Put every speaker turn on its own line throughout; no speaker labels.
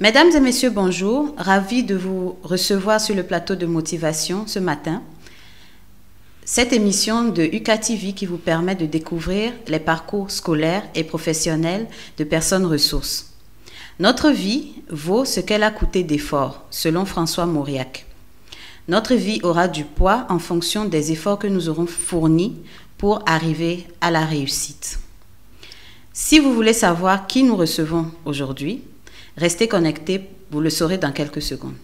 Mesdames et messieurs, bonjour. Ravi de vous recevoir sur le plateau de motivation ce matin. Cette émission de UCA TV qui vous permet de découvrir les parcours scolaires et professionnels de personnes ressources. Notre vie vaut ce qu'elle a coûté d'efforts, selon François Mauriac. Notre vie aura du poids en fonction des efforts que nous aurons fournis pour arriver à la réussite. Si vous voulez savoir qui nous recevons aujourd'hui, restez connectés, vous le saurez dans quelques secondes.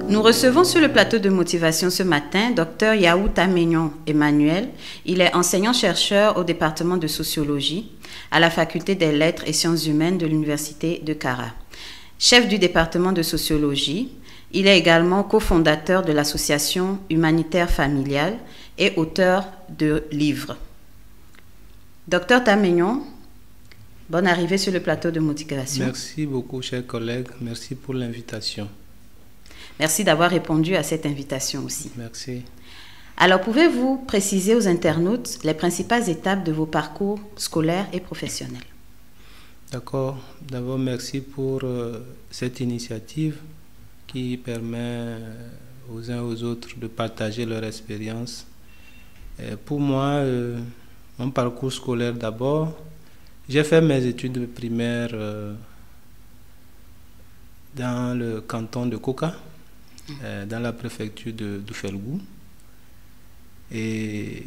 Nous recevons sur le plateau de motivation ce matin Dr Yaouta Meignon Emmanuel. Il est enseignant-chercheur au département de sociologie à la faculté des lettres et sciences humaines de l'université de Cara. Chef du département de sociologie, il est également cofondateur de l'association humanitaire familiale et auteur de livres. Docteur Tamegnon, bonne arrivée sur le plateau de motivation.
Merci beaucoup, chers collègues. Merci pour l'invitation.
Merci d'avoir répondu à cette invitation aussi.
Merci.
Alors, pouvez-vous préciser aux internautes les principales étapes de vos parcours scolaires et professionnels?
D'accord. D'abord, merci pour cette initiative qui permet aux uns et aux autres de partager leur expérience. Pour moi, mon parcours scolaire d'abord, j'ai fait mes études primaires dans le canton de Koka, dans la préfecture de Felgou, et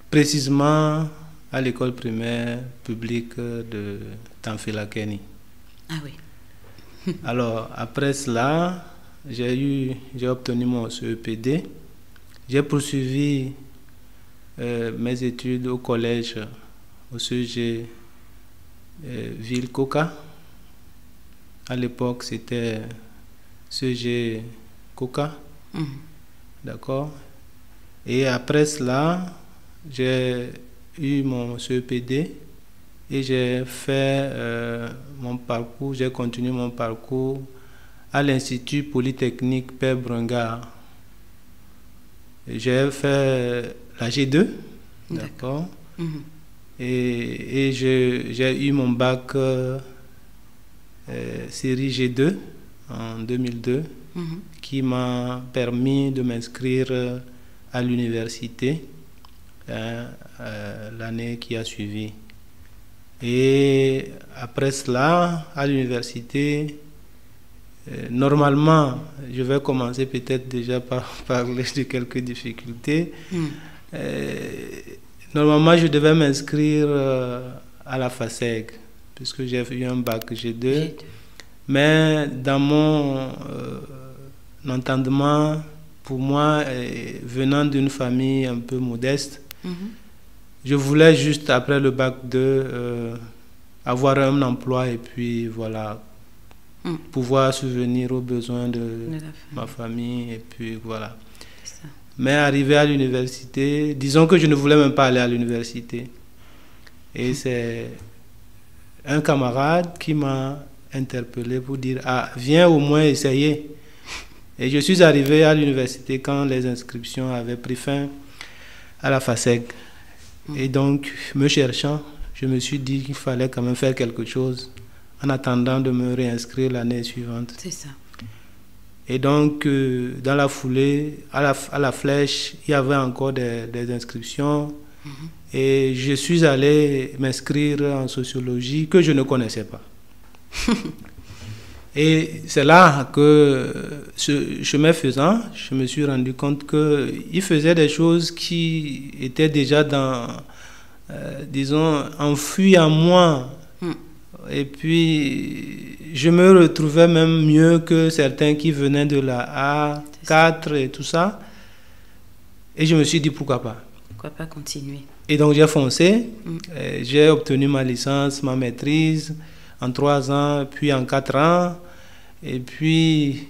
précisément à l'école primaire publique de Tanfela-Kenny.
Ah oui.
Alors, après cela, j'ai obtenu mon CEPD. J'ai poursuivi mes études au collège, au CEG Ville Koka. À l'époque, c'était CEG Koka. D'accord. Et après cela, j'ai eu mon CEPD et j'ai fait mon parcours, j'ai continué mon parcours à l'Institut Polytechnique Père Brungard. J'ai fait la G2, d'accord. Et j'ai eu mon bac série G2 en 2002 qui m'a permis de m'inscrire à l'université l'année qui a suivi. Et après cela, à l'université, normalement, je vais commencer peut-être déjà par parler de quelques difficultés. Normalement, je devais m'inscrire à la FASEG, puisque j'ai eu un bac G2. Mais dans mon entendement, pour moi, venant d'une famille un peu modeste, je voulais juste, après le bac 2, avoir un emploi et puis voilà, pouvoir subvenir aux besoins de ma famille et puis voilà. Mais arrivé à l'université, disons que je ne voulais même pas aller à l'université. Et c'est un camarade qui m'a interpellé pour dire « Ah, viens au moins essayer ». Et je suis arrivé à l'université quand les inscriptions avaient pris fin à la FASEG. Et donc, me cherchant, je me suis dit qu'il fallait quand même faire quelque chose en attendant de me réinscrire l'année suivante.
C'est ça.
Et donc, dans la foulée, à la flèche, il y avait encore des inscriptions. Et je suis allé m'inscrire en sociologie que je ne connaissais pas. Et c'est là que, ce chemin faisant, je me suis rendu compte qu'il faisait des choses qui étaient déjà disons, enfuies en moi. Et puis, je me retrouvais même mieux que certains qui venaient de la A4 et tout ça. Et je me suis dit, pourquoi pas?
Pourquoi pas continuer? Et
donc, j'ai foncé. J'ai obtenu ma licence, ma maîtrise en 3 ans, puis en 4 ans. Et puis,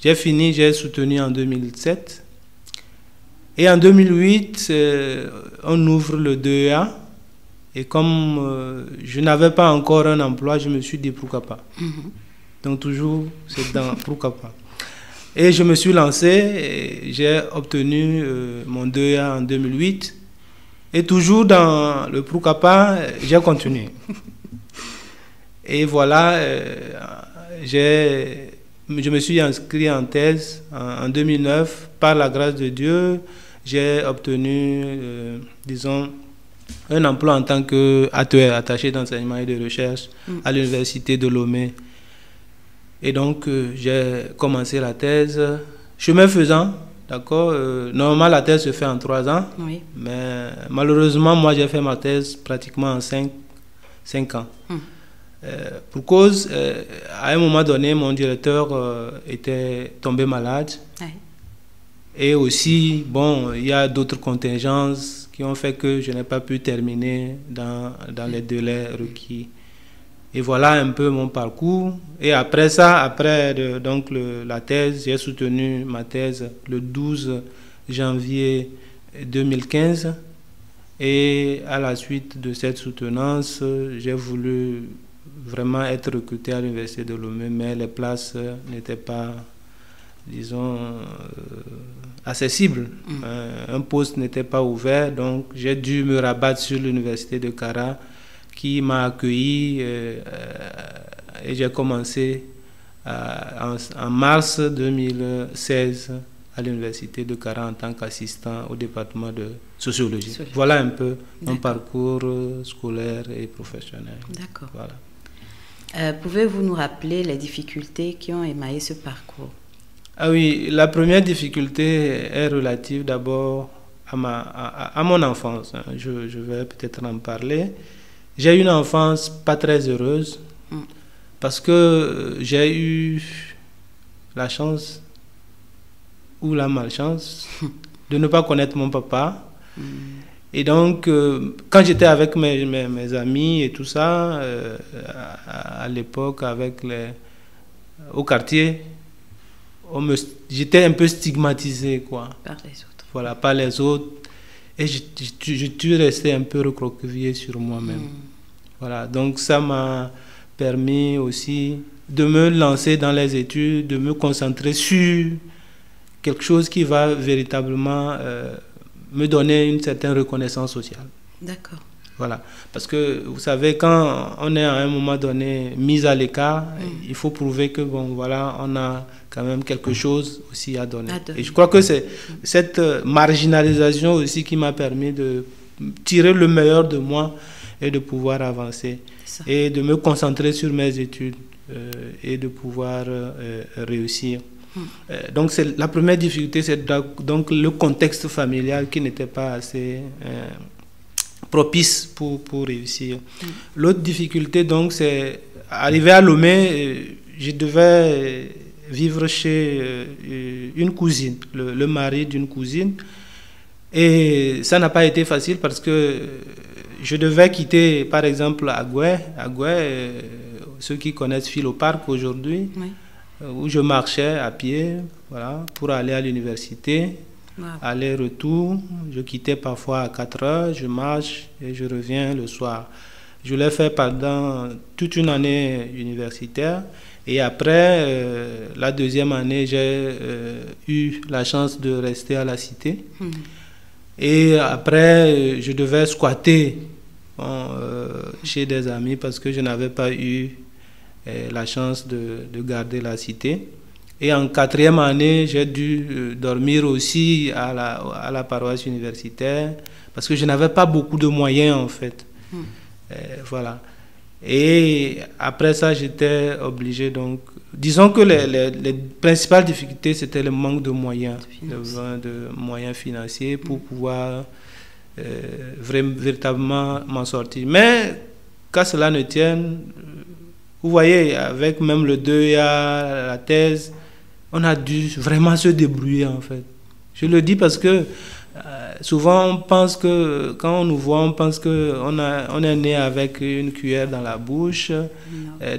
j'ai fini, j'ai soutenu en 2007. Et en 2008, on ouvre le 2A. Et comme je n'avais pas encore un emploi, je me suis dit pourquoi pas. Donc toujours, c'est dans pourquoi pas. Et je me suis lancé, j'ai obtenu mon 2A en 2008. Et toujours dans le pourquoi pas, j'ai continué. Et voilà, je me suis inscrit en thèse en 2009. Par la grâce de Dieu, j'ai obtenu, disons, un emploi en tant qu'ATE, attaché d'enseignement et de recherche à l'université de Lomé. Et donc, j'ai commencé la thèse. Chemin faisant, d'accord, normalement la thèse se fait en 3 ans, oui. Mais malheureusement, moi j'ai fait ma thèse pratiquement en 5 ans. Pour cause, à un moment donné, mon directeur était tombé malade. Oui. Et aussi, bon, il y a d'autres contingences qui ont fait que je n'ai pas pu terminer dans les délais requis. Et voilà un peu mon parcours. Et après ça, après donc la thèse, j'ai soutenu ma thèse le 12 janvier 2015. Et à la suite de cette soutenance, j'ai voulu vraiment être recruté à l'université de Lomé, mais les places n'étaient pas, disons, accessibles. Un poste n'était pas ouvert, donc j'ai dû me rabattre sur l'université de Kara, qui m'a accueilli et j'ai commencé en mars 2016 à l'université de Kara en tant qu'assistant au département de sociologie. Voilà un peu mon parcours scolaire et professionnel.
D'accord.
Voilà.
Pouvez-vous nous rappeler les difficultés qui ont émaillé ce parcours?
Ah oui, la première difficulté est relative d'abord à mon enfance. Je vais peut-être en parler. J'ai eu une enfance pas très heureuse parce que j'ai eu la chance ou la malchance de ne pas connaître mon papa. Et donc, quand j'étais avec mes amis et tout ça, à l'époque, au quartier, j'étais un peu stigmatisé, quoi.
Par les autres.
Voilà, par les autres. Et je suis resté un peu recroquevillé sur moi-même. Voilà, donc ça m'a permis aussi de me lancer dans les études, de me concentrer sur quelque chose qui va véritablement me donner une certaine reconnaissance sociale.
D'accord.
Voilà, parce que vous savez, quand on est à un moment donné mis à l'écart, il faut prouver que bon, voilà, on a quand même quelque chose aussi à donner. Et je crois que c'est cette marginalisation aussi qui m'a permis de tirer le meilleur de moi et de pouvoir avancer et de me concentrer sur mes études et de pouvoir réussir. Donc la première difficulté, c'est donc le contexte familial qui n'était pas assez propice pour réussir. L'autre difficulté, donc, c'est arrivé à Lomé, je devais vivre chez une cousine, le mari d'une cousine, et ça n'a pas été facile parce que je devais quitter, par exemple, Agoué, ceux qui connaissent Philopark aujourd'hui, où je marchais à pied, voilà, pour aller à l'université. Wow. Aller-retour, je quittais parfois à 4 heures, je marche et je reviens le soir. Je l'ai fait pendant toute une année universitaire et après la deuxième année, j'ai eu la chance de rester à la cité. Et après, je devais squatter chez des amis parce que je n'avais pas eu la chance de garder la cité. Et en 4e année, j'ai dû dormir aussi à la paroisse universitaire parce que je n'avais pas beaucoup de moyens en fait. Voilà. Et après ça, j'étais obligé donc... Disons que les principales difficultés, c'était le manque de moyens, de moyens financiers pour pouvoir véritablement m'en sortir. Mais qu'à cela ne tienne, vous voyez, avec même le deuil à la thèse, on a dû vraiment se débrouiller en fait. Je le dis parce que souvent on pense que, quand on nous voit, on pense qu'on est né avec une cuillère dans la bouche.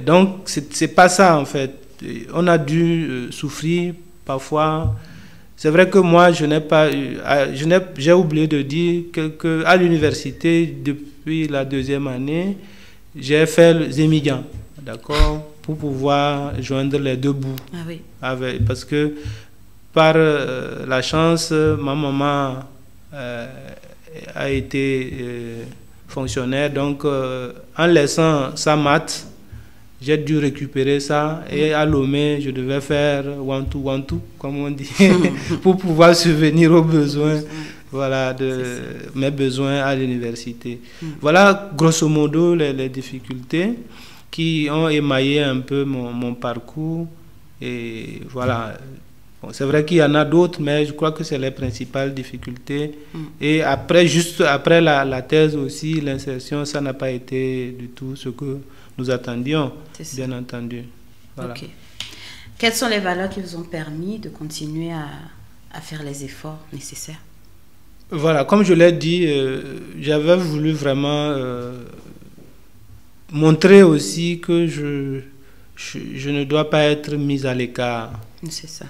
Donc c'est pas ça en fait. On a dû souffrir parfois. C'est vrai que moi j'ai oublié de dire que à l'université, depuis la 2e année, j'ai fait les émigrants, d'accord, pour pouvoir joindre les deux bouts.
Ah oui.
Parce que par la chance, ma maman a été fonctionnaire. Donc, en laissant ça mat, j'ai dû récupérer ça. Et à Lomé, je devais faire one-two, comme on dit, pour pouvoir subvenir aux besoins, voilà, de mes besoins à l'université. Voilà, grosso modo, les difficultés qui ont émaillé un peu mon parcours. Et voilà. Bon, c'est vrai qu'il y en a d'autres, mais je crois que c'est les principales difficultés. Et après, juste après la thèse aussi, l'insertion, ça n'a pas été du tout ce que nous attendions, bien entendu. Voilà.
Okay. Quelles sont les valeurs qui vous ont permis de continuer à faire les efforts nécessaires?
Voilà, comme je l'ai dit, j'avais voulu vraiment montrer aussi que je ne dois pas être mis à l'écart.
C'est ça.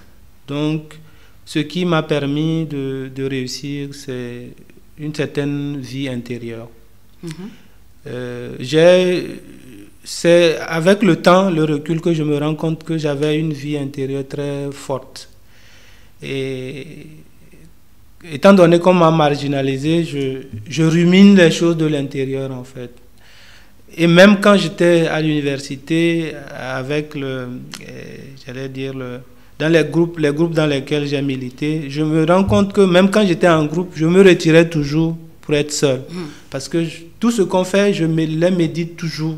Donc,
ce qui m'a permis de réussir, c'est une certaine vie intérieure. C'est avec le temps, le recul, que je me rends compte que j'avais une vie intérieure très forte. Et étant donné qu'on m'a marginalisé, je rumine les choses de l'intérieur, en fait. Et même quand j'étais à l'université, avec dans les groupes dans lesquels j'ai milité, je me rends compte que même quand j'étais en groupe, je me retirais toujours pour être seul. Parce que tout ce qu'on fait, je les médite toujours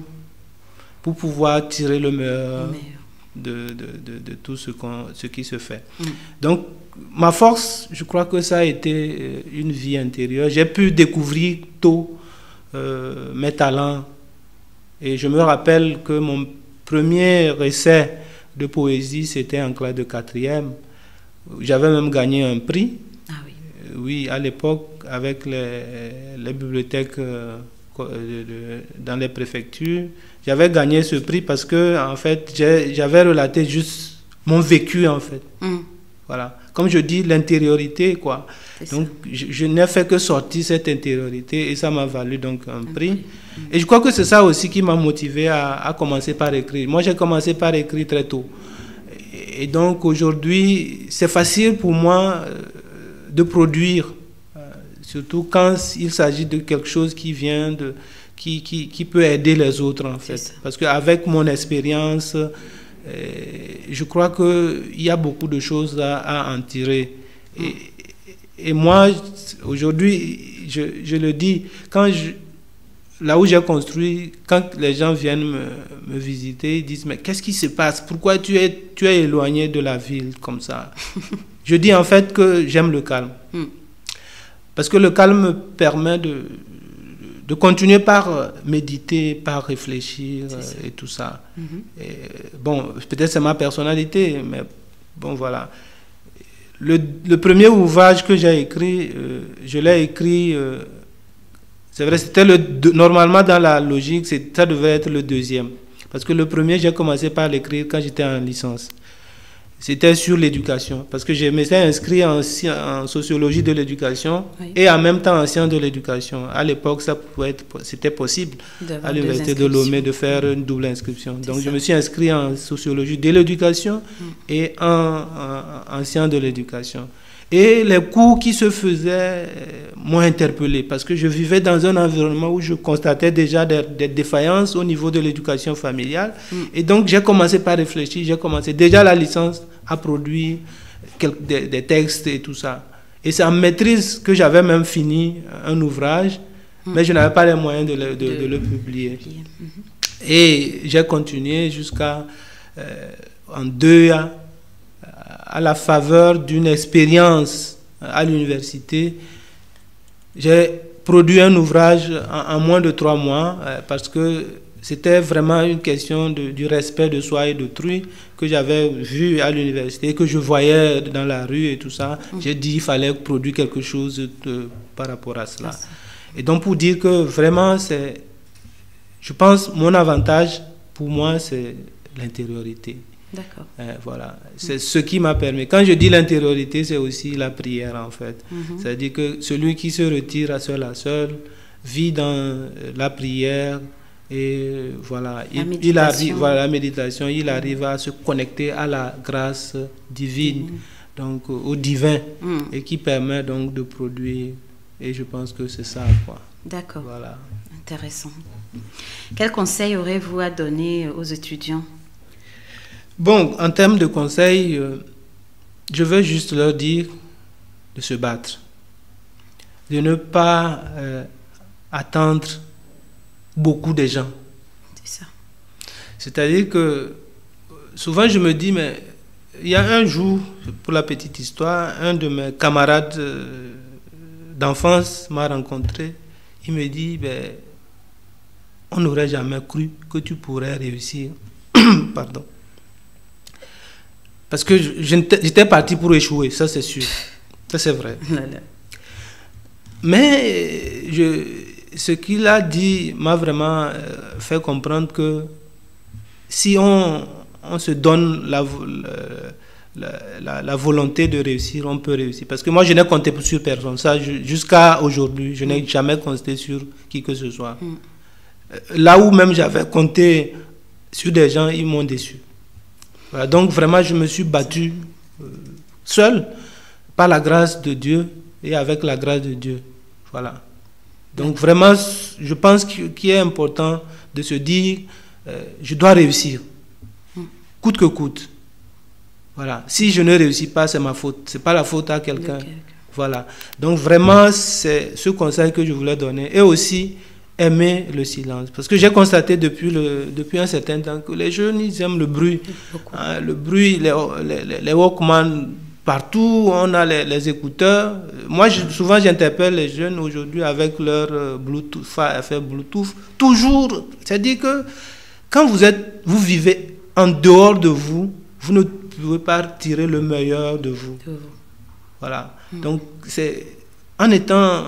pour pouvoir tirer le meilleur de tout ce qui se fait. Donc, ma force, je crois que ça a été une vie intérieure. J'ai pu découvrir tôt mes talents. Et je me rappelle que mon premier essai de poésie, c'était en classe de 4e. J'avais même gagné un prix.
Ah oui.
Oui, à l'époque, avec les bibliothèques dans les préfectures. J'avais gagné ce prix parce que, en fait, j'avais relaté juste mon vécu, en fait. Voilà. Comme je dis, l'intériorité, quoi. Donc, je n'ai fait que sortir cette intériorité et ça m'a valu donc un prix. Et je crois que c'est ça aussi qui m'a motivé à commencer par écrire. Moi, j'ai commencé par écrire très tôt. Et donc, aujourd'hui, c'est facile pour moi de produire, surtout quand il s'agit de quelque chose qui vient qui peut aider les autres, en fait. Parce qu'avec mon expérience, je crois qu'il y a beaucoup de choses à en tirer. Et moi, aujourd'hui, je le dis, là où j'ai construit, quand les gens viennent me visiter, ils disent, mais qu'est-ce qui se passe? Pourquoi tu es éloigné de la ville comme ça? Je dis en fait que j'aime le calme. Parce que le calme me permet de continuer par méditer, par réfléchir et tout ça. Et, bon, peut-être c'est ma personnalité, mais bon, voilà. Le premier ouvrage que j'ai écrit, je l'ai écrit, c'est vrai, c'était normalement dans la logique, ça devait être le deuxième. Parce que le premier, j'ai commencé par l'écrire quand j'étais en licence. C'était sur l'éducation, parce que je m'étais inscrit en sociologie de l'éducation et en même temps en sciences de l'éducation. À l'époque, c'était possible à l'université de Lomé de faire une double inscription. Donc, je me suis inscrit en sociologie de l'éducation et en sciences de l'éducation. Et les cours qui se faisaient m'ont interpellé parce que je vivais dans un environnement où je constatais déjà des défaillances au niveau de l'éducation familiale. Et donc, j'ai commencé par réfléchir. J'ai commencé déjà la licence à produire des textes et tout ça. Et c'est en maîtrise que j'avais même fini un ouvrage, mais je n'avais pas les moyens de le publier. Et j'ai continué jusqu'à en 2 ans. À la faveur d'une expérience à l'université, j'ai produit un ouvrage en moins de 3 mois parce que c'était vraiment une question du respect de soi et d'autrui que j'avais vu à l'université, que je voyais dans la rue et tout ça. J'ai dit qu'il fallait produire quelque chose par rapport à cela. Et donc pour dire que vraiment, je pense mon avantage pour moi, c'est l'intériorité.
D'accord.
Voilà, c'est ce qui m'a permis. Quand je dis l'intériorité, c'est aussi la prière en fait. C'est-à-dire que celui qui se retire à seul vit dans la prière et voilà, il arrive, voilà, la méditation, il arrive à se connecter à la grâce divine, donc au divin, et qui permet donc de produire Et je pense que c'est ça, quoi.
D'accord.
Voilà.
Intéressant. Quel conseil aurez-vous à donner aux étudiants?
Bon, en termes de conseils, je veux juste leur dire de se battre, de ne pas attendre beaucoup de gens.
C'est ça.
C'est-à-dire que souvent je me dis, mais il y a un jour, pour la petite histoire, un de mes camarades d'enfance m'a rencontré. Il me dit, ben, on n'aurait jamais cru que tu pourrais réussir. Pardon. Parce que j'étais parti pour échouer, ça c'est sûr. Ça c'est vrai. Mais ce qu'il a dit m'a vraiment fait comprendre que si on se donne la volonté de réussir, on peut réussir. Parce que moi, je n'ai compté sur personne. Ça, jusqu'à aujourd'hui, je n'ai jamais compté sur qui que ce soit. Là où même j'avais compté sur des gens, ils m'ont déçu. Voilà, donc vraiment, je me suis battu seul par la grâce de Dieu et avec la grâce de Dieu. Voilà. Donc vraiment, je pense qu'il est important de se dire, je dois réussir, coûte que coûte. Voilà. Si je ne réussis pas, c'est ma faute. C'est pas la faute à quelqu'un. Voilà. Donc vraiment, c'est ce conseil que je voulais donner. Et aussi, aimer le silence. Parce que j'ai constaté depuis un certain temps que les jeunes, ils aiment le bruit. Hein, le bruit, les Walkman, partout, on a les écouteurs. Moi, souvent, j'interpelle les jeunes aujourd'hui avec leur Bluetooth, faire Bluetooth. Toujours, c'est-à-dire que quand vous vivez en dehors de vous, vous ne pouvez pas tirer le meilleur de vous. Voilà. Donc, c'est en étant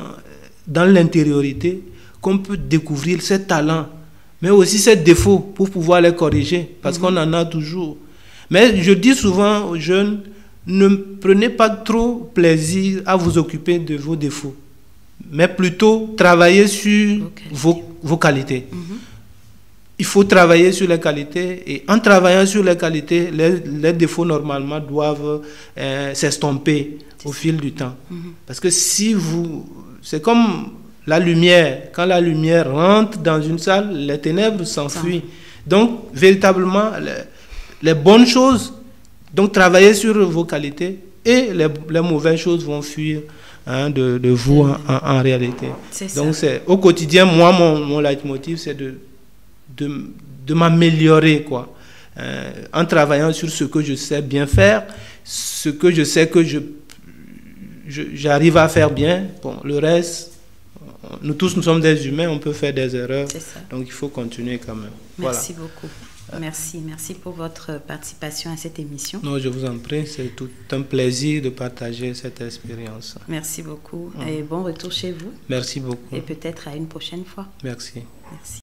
dans l'intériorité qu'on peut découvrir ses talents, mais aussi ses défauts pour pouvoir les corriger, parce qu'on en a toujours. Mais je dis souvent aux jeunes, ne prenez pas trop plaisir à vous occuper de vos défauts, mais plutôt travailler sur vos qualités. Il faut travailler sur les qualités, et en travaillant sur les qualités, les défauts normalement doivent s'estomper au fil du temps. Parce que si c'est comme la lumière, quand la lumière rentre dans une salle, les ténèbres s'enfuient. Donc, véritablement, les bonnes choses, donc travailler sur vos qualités, et les mauvaises choses vont fuir de vous en réalité. Donc, au quotidien, moi, mon leitmotiv, c'est de m'améliorer, quoi. En travaillant sur ce que je sais bien faire, ce que je sais que j'arrive à faire bien. Bon, le reste, nous tous, nous sommes des humains, on peut faire des erreurs. Donc, il faut continuer quand même.
Merci beaucoup. Merci pour votre participation à cette émission.
Non, je vous en prie, c'est tout un plaisir de partager cette expérience.
Merci beaucoup et bon retour chez vous.
Merci beaucoup.
Et peut-être à une prochaine fois.
Merci.
Merci.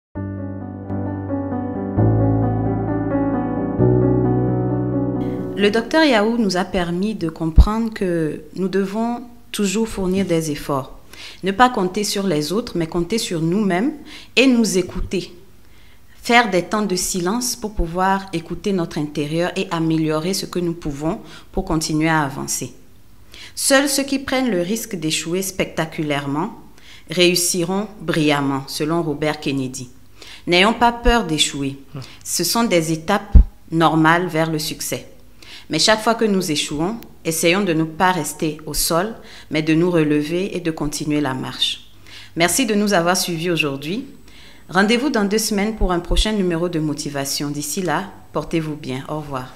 Le docteur Yahou nous a permis de comprendre que nous devons toujours fournir des efforts. Ne pas compter sur les autres, mais compter sur nous-mêmes et nous écouter. Faire des temps de silence pour pouvoir écouter notre intérieur et améliorer ce que nous pouvons pour continuer à avancer. Seuls ceux qui prennent le risque d'échouer spectaculairement réussiront brillamment, selon Robert Kennedy. N'ayons pas peur d'échouer. Ce sont des étapes normales vers le succès. Mais chaque fois que nous échouons, essayons de ne pas rester au sol, mais de nous relever et de continuer la marche. Merci de nous avoir suivis aujourd'hui. Rendez-vous dans 2 semaines pour un prochain numéro de motivation. D'ici là, portez-vous bien. Au revoir.